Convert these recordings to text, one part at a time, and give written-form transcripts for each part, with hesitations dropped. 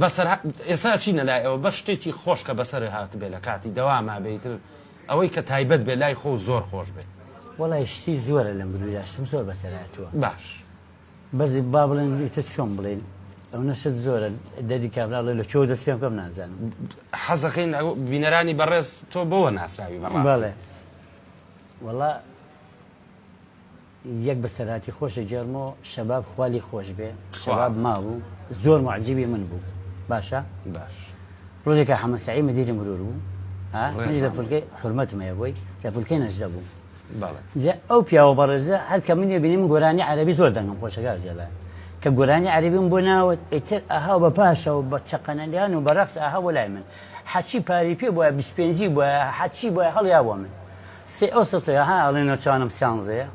بەسەر ئێستا چینە لای ئەوە بە شتێکی خۆش کە بەسەر هات بێ لە کاتی دەواما بێتتر ئەوەی کە تایبەت بێ لای خۆ زۆر خۆش بێت وڵای شتی زۆرە لەم برویداشتم زۆر بەسەرهاتووە باش بەزی با بڵێن ئیتر چۆن بڵێن ئەو نەشت زۆرە دەری کابراڵێ لە چۆ دەست پێم کەم نازانم حەزەکەین بینەرانی بەڕێز تۆ بەوە ناسراوی بەڕێ وڵا یەک بەسەرهاتی خۆشە جێرمەوە شەباب خوالی خۆش بێ شەباب مابوو زۆر معجبی من بوو باشە باش ڕۆژێکە حەمەسعی مدیری مرور بوو منی لە فولکەی حرمەتمەیە بۆی لە فولکەی نەجدە بوو جا ئەو پیاوە بەڕێزە هەر کە منێ بینیم گۆرانی عەرەبی زۆر دەنگم خۆشەکار جەلال کە گۆرانی عەرەبیم بۆ ناوت ئیتر ئەها بە پاشەوە بە چەقەنەلیان و بەڕەقس ئاها بۆ لای من حەچی پاری پێ بووە 25 بووە حەچی بووە هەڵیا بۆ من سێ ئەو سەتەیە ها ئەڵێنەوە چوانم سیانزەیە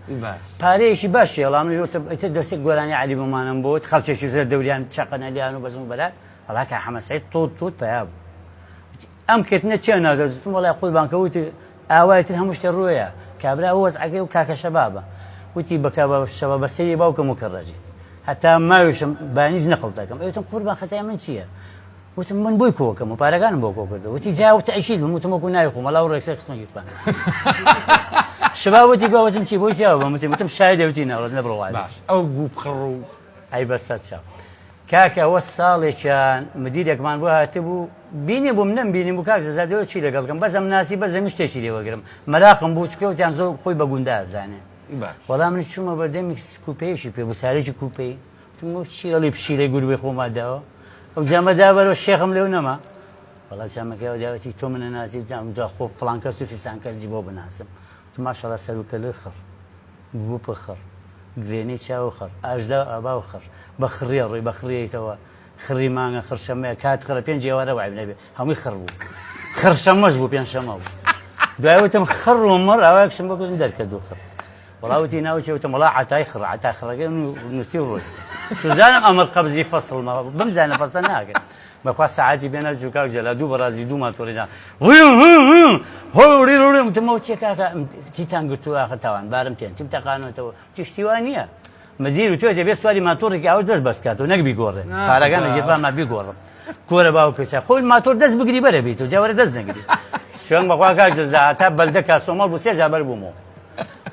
پارەیەشی باشی هێڵام ئیتر دەستێک گۆرانی عەرەبیمانم بۆت خەڵکێکی زۆر دەوریان چەقەنەلیان و بەزم بەلات هەڵاکە حەمەسعید توت پیا بوو ئەم کێتنە چێ نازەوتم وەڵای خۆی بانکەوتی ئاوایەتر هەموو شتێ ڕوویە کابرا وەزعەکەی و کاکە شەبابە وتی بەکە شەبە بەسەری باوکەم و کەڕەجی هەتا ماویشم بانیش نەقڵ دەکەم ئەوتم قوربان خەتای من چییە وتم من بۆی کۆکەم و پارەکانم بۆ کۆ کردەوە وتی جاوتە عیشید بم وتم وەکو ناوی خۆم وەڵا ڕێکسەر قسمەگیرتوان شەباب وتی گوتم چی بۆی چاوە بەم وتم شایدە وتی ناوەت نەبڕەوە ئەو بوو بخڕ و ئەی بەسەر چاو کاکە ئەوە ساڵێکیان مدیرێکمان بۆ هاتبوو بینی بووم نەمبینی بوو کاک زادەوە چی لەگەڵکەم بەزەم ناسی بەزەمی شتێکی لێوەگرم مەراقم بوو چکەوتیان زۆر خۆی بە گوندا ئازانێ وەڵام منی چوومە بەردەمی کوپەیەشی پێ بوو سارێکی کوپەی چیڵی پشیلەی گوربەی خۆماداوە ئەو جامەدا بەرەوە شێخم لێو نەما وەڵا جامەکەەوە داوەتی تۆ منە نازی جا خۆ فڵان کەس و فیسان کەسی بۆ بناسم تو ماشەڵا سەرکە لێ خڕ بوو پە خڕ گرێنەی چاو خڕ ئاژدا ئابا و خڕ بە خڕێ ڕێی بە خڕیەوە خڕی مانگە خڕشەمەیە کات خڕە پێنج ئێوارە وای نەبێ هەمووی خڕ بوو خڕشەمەش بوو پێنج شەمە بوو دوایوتم خڕ و مڕ ئاوایەکشم بەگوتم دەرکردو خڕ وڵاوتی ناوچێوتم وڵا عتای خڕ عتا خڕەکە نووسی ڕۆژ سوزانم ئەمر قەبزی فەسڵمە بمزانە فەسە ناکرد بەخوا سەعاتی بێنە جوکاو جەلا دوو بەڕازی دوو ماتۆریدا هۆڕی تمەوە چێ کاکە تیتان گرتووە ئاخە تاوان بارم تێن چیم تەقانەوەتەوە تیشتیوان نییە مدیر و تۆ دەبێت سواری ماتۆڕێکی ئەوە دەست بەسکات و نەک بیگۆڕێ پارەکان لەگیرپان ما بیگۆڕم کۆرە باو پێچە خۆی ماتۆر دەست بگری بەرە بیت و جاوەرە دەست نەگری شوێن بەخوا کاک جەزا تا بەلدە کاسۆمەڵ بوو سێ جابەر بوومەوە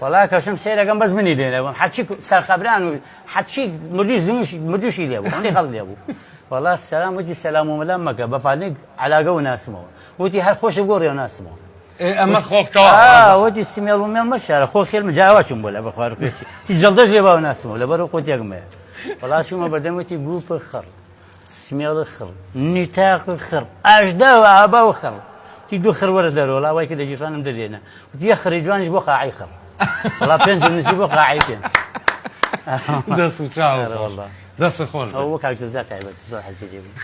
وەڵا کەشم سێرەکەم بەس منی لێنەوەم حەچی سەرخەبران و حەچی مردوشی لێبوو هەندێک خەڵک لێبوو وەڵا سەلام وتی سەلام و مەلام مەکە بەپانێک عەلاگە و ناسمەوە وتی هەر خۆشە گۆڕێ و ناسمەوە ئەمە خۆفتەوە وتی سیمێڵ و مێڵ مەشارە خۆ خێلمە جاوا چوون بۆ لە بەخوار پێسی تی جەڵدەش لێ باو ناسمەوە لەبەرەوە قوتێکمەیە وەڵا چوومە بەردەموتی گروپە خڕ سمێڵ خڕ نیتاق خڕ ئاژدا و ئابا و خڕ تی دوو خڕ وەرە دەرەوە وڵا وای کە دەجیرانم دەرێنە وتی یە خڕی جوانیش بۆ قاعی خڕ وڵا پێنج نووسی بۆ قاعی پێنج دەست و چاو دەست خۆش ئەوە کاک جەزا تایبەت زۆر حەزی لێ بوو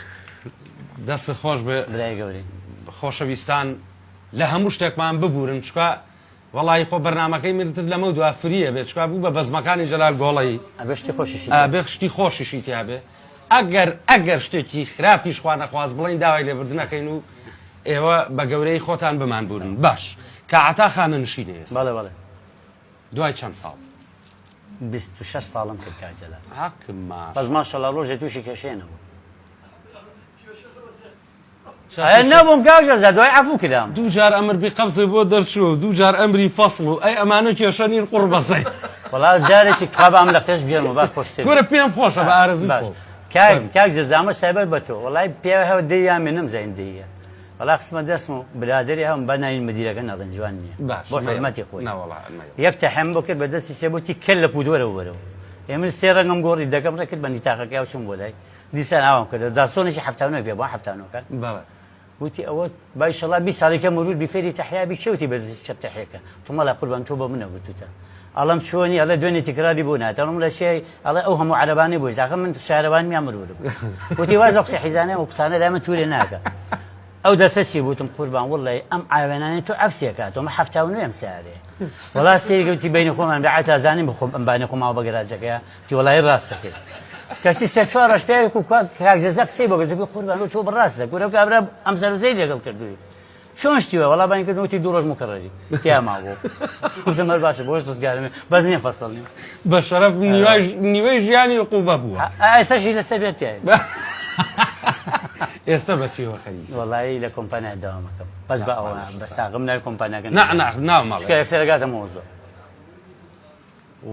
دەست خۆش بێ برای گەورەی خۆشەویستان لە هەموو شتێکمان ببورن چکە وەڵی خۆ بەرنمەکەی مرتر لەمە دو فریە بێت چکە بوو بە بەزمەکانی جەلال گۆڵی بێ شتی خۆشیشی تیاابێ ئەگەر شتێکی خراپیش خوا نەخواست بڵین داوای لێبردنەکەین و ئێوە بە گەورەی خۆتان بمان بورن باش کە عتا خانە نشینێ دوای چەند ساڵ 26 ساڵم کرد کاجەلا حکم بەس ماشەڵا ڕۆژێ تووشی کەشێنەوە نەبووم کاژەزە دوای عەفو کردم دوو جار ئەمر قەبزێ بۆ دەرچوو دوو جار ئەمری فەسڵ و ئەی ئەمانە کێشە نین قوڕ بەزەی وەڵا جارێکی قابام لە قێش بێنەوە با خۆشتر گورە پێم خۆشە بە ئارەزوی کاک جەزامە سایبەت بە تۆ وەڵای پێوە هەوە دەیان مێنم زایندەیە وەڵا قسمە دەستم و برادری هەم بە ناوین مدیرەکە نەڵێن جوان نییە بۆ حرمەتی خۆی یەک تەحەم بۆ کرد بە دەستی سێ بوتی کەل لە پودوەرەوە وەرەوە ئێمە سێ ڕەنگەم گۆڕی دەکەم ڕێکرد بە نیتاقەکە و چوون بۆ لای دیسان ئاوام کرد داسۆنێکی هەفتانەوە پێ بۆ هەفتانەوەکان وتی ئەوە بايشەڵا 20 ساڵێکە مرور بیفێری تەحیابی شێوتی بەدەستی چەپ تەحیەکە تۆمەڵا قوربان تۆ بە منە گوتوتە ئەڵەم چۆنی ئەڵێ دوێنێ تکراری بۆ ناتەڵم لە شێ ئەڵێ ئەو هەموو عەرەبانەی بۆی زاکە من شارەوان میان مرور وتی وازە قسە حیزانە و قسانە لای من توورێ ناکە ئەو دەسە چی بوتم قوربان وڵی ئەم ئاوێنانەی تۆ عەکسێکات تۆمە 79 سارێ وڵا سێگەوتی بینی خۆمان بەعات ئازانی بخۆم ئەمبانی خۆماوە بە گەراجەکەیە تی وڵای ڕاستەکرد کەسی سێ چوارەش پێوێک و کاک جەزا قسەی بۆ گرت قوربان تۆ بەڕاستە گورە کابرا ئەم سەرزەی لەگەڵ کردووی چۆن شتیوە وەڵا بانی کردوتی دوو ڕۆژ مکڕەری تیاما بوو وتم هەر باشە بۆش دەستگارمێ بەس نییە فەسڵ نیە بە شەرەف نیوەی ژیانی عقوبە بووە ئێسەشی لەسەر بێت تیایە ئێستا بەچیەوە خەریک وەڵایی لە کۆمپانیا داوامەکەم بەس بە ئەوە بە ساغم لای کۆمپانیاکە ناوماڵ یەکسەرگاتە مۆزۆ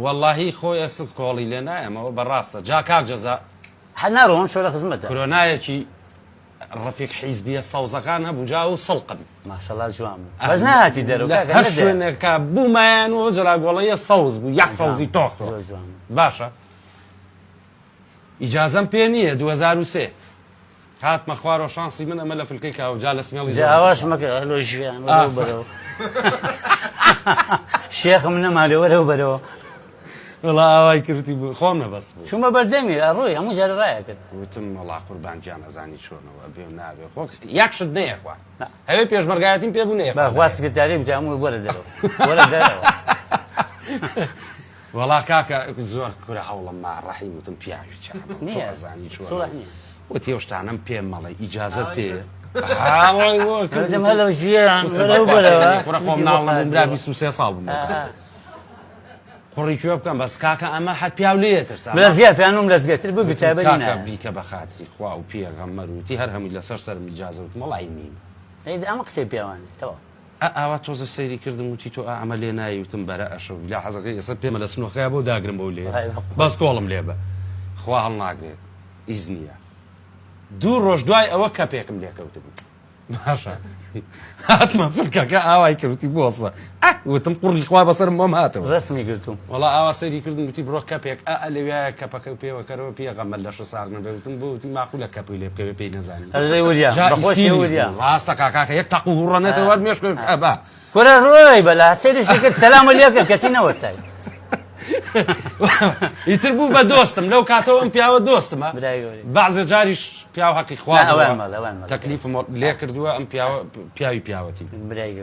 واللهی خۆی ئەسڵ کۆڵی لێ نایەمەوە بەڕاستە جا کاک جەزا هەناڕۆن شۆ لە خزمەتە کۆرۆنایەکی ڕفیق حیزبیە سەوزەکان هەبوو جا و سەڵقن ماشەڵا جوان بەس نهاتی دەرەوە هەر شوێنێکە بوومایان و جەلا گۆڵەیە سەوز بوو یەک سەوزی تۆختەوە باشە ئیجازەم پێ نییە 2003 هاتمە خوارەوە شانسی من ئەمە لە فلکەی کاوجا لە سمێڵی ئاواش مەکە هەلۆ ژیان بەرەوە شێخم نەمالێ وەرەوە بەرەوە وڵا ئاوای کردی بوو خۆم نەبەست بوو چوومە بەردەمی ڕۆی هەموو جارە ڕایە کرد وتم وڵا قوربان گیان ئەزانی چۆنەوە بێ و نابێ خۆ یەکشت نەیەخوا هەوێ پێشمەرگایەتیم پێ بوو نەیە بەخوا سکرتاری وتی هەمووی وەرە دەرەوە وەرە دەرەوە وڵا کاکە زۆر کورە هەوڵم ما ڕەحیم وتم پیاوی چازانی چۆن وتی ئەو شتانەم پێم مەڵێ ئیجازەت پێ کردم هەلۆ ژیان وەرەوە بەرەوە کوڕە خۆم ناڵم 23 ساڵ بووم قڕی کوێ بکەم بەس کاکە ئەمە حەت پیاو لێ ترسا لە زیاد پیانۆم لەزگەتر بوو گوتابەری کاکە بیکە بە خاتری خوا و پێغەمبەر وتی هەر هەمووی لەسەر سەرم ئیجازە وتم وەڵای نیم ئەمە قسەی پیاوانێ تەواو ئاوا تۆزە سەیری کردم وتی تۆ ئەمە لێ نایی وتم بەرە ئەشە لا حەزەکەی ئێستا پێمە لە سنووخەیە بۆ داگرم بەو لێ بەس کۆڵم لێ بە خوا هەڵ ناگرێت ئیزنیە دوو ڕۆژ دوای ئەوە کەپێکم لێکەوتە بوو باشە هاتمە فلکەکە ئاوای کردی بۆسە وتم قوڕی خوا بەسەرم بۆم هاتەوە ڕسمی گرتوم وڵا ئاوا سەیری کردم وتی بڕۆ کەپێک لەوێ کەپەکە پێوەکەرەوە پێغەمبەر لە ساغ نەبێتم بۆ وتی ماقولە کەپی لێ بکەوێ پێی نەزانانی ڕاستە کاکە یەک تەق و هوڕەنێتەوە مێش کرد ئەبا کورە ڕۆی بەلا سەیری کرد سەلامە لێ کرد کەچی نەوەستای ئیتر بوو بە دۆستم لەو کاتەوە ئەم پیاوە دۆستمە بەعزێ جاریش پیاو حەقی خوا تەکلیفم لێ کردووە ئەم پیاوی پیاوەتی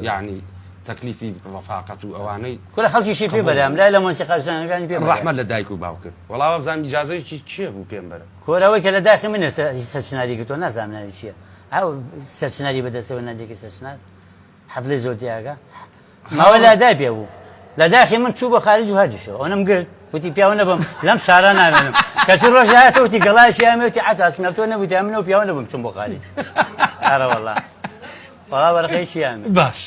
یعنی تەکلیفی ڕەفاقەت و ئەوانەی کورە خەڵکیشی پێ بەرام لای لە مۆسیقاژانەکانی پێ ڕەحمەت لە دایک و باوکرد وەڵاوە بزانم ئیجازەیەکی چییە بوو پێم بەرە کۆرەوەی کە لە داخی منە سەرچناری کردۆ نازانانی چییە ئەو سەرچناری بەدەستەوە نادێکی سەرچنات حەفلەی زۆرتیاگە ماوە لادای پێ بوو لە داخی من چوو بە خارج و هەرجیشەوە ئەوەم گرت وتی پیاوە نەبم لەم شارە نامێنم کەچی ڕۆژ هاتە وتی گەڵایشی ئەمێوتی حتا تۆ نەبوویتە منەوە پیاوە نەبم چم بۆ خارج ئارە وەڵا وەڵا بەرەخەیشی ئەمێ باش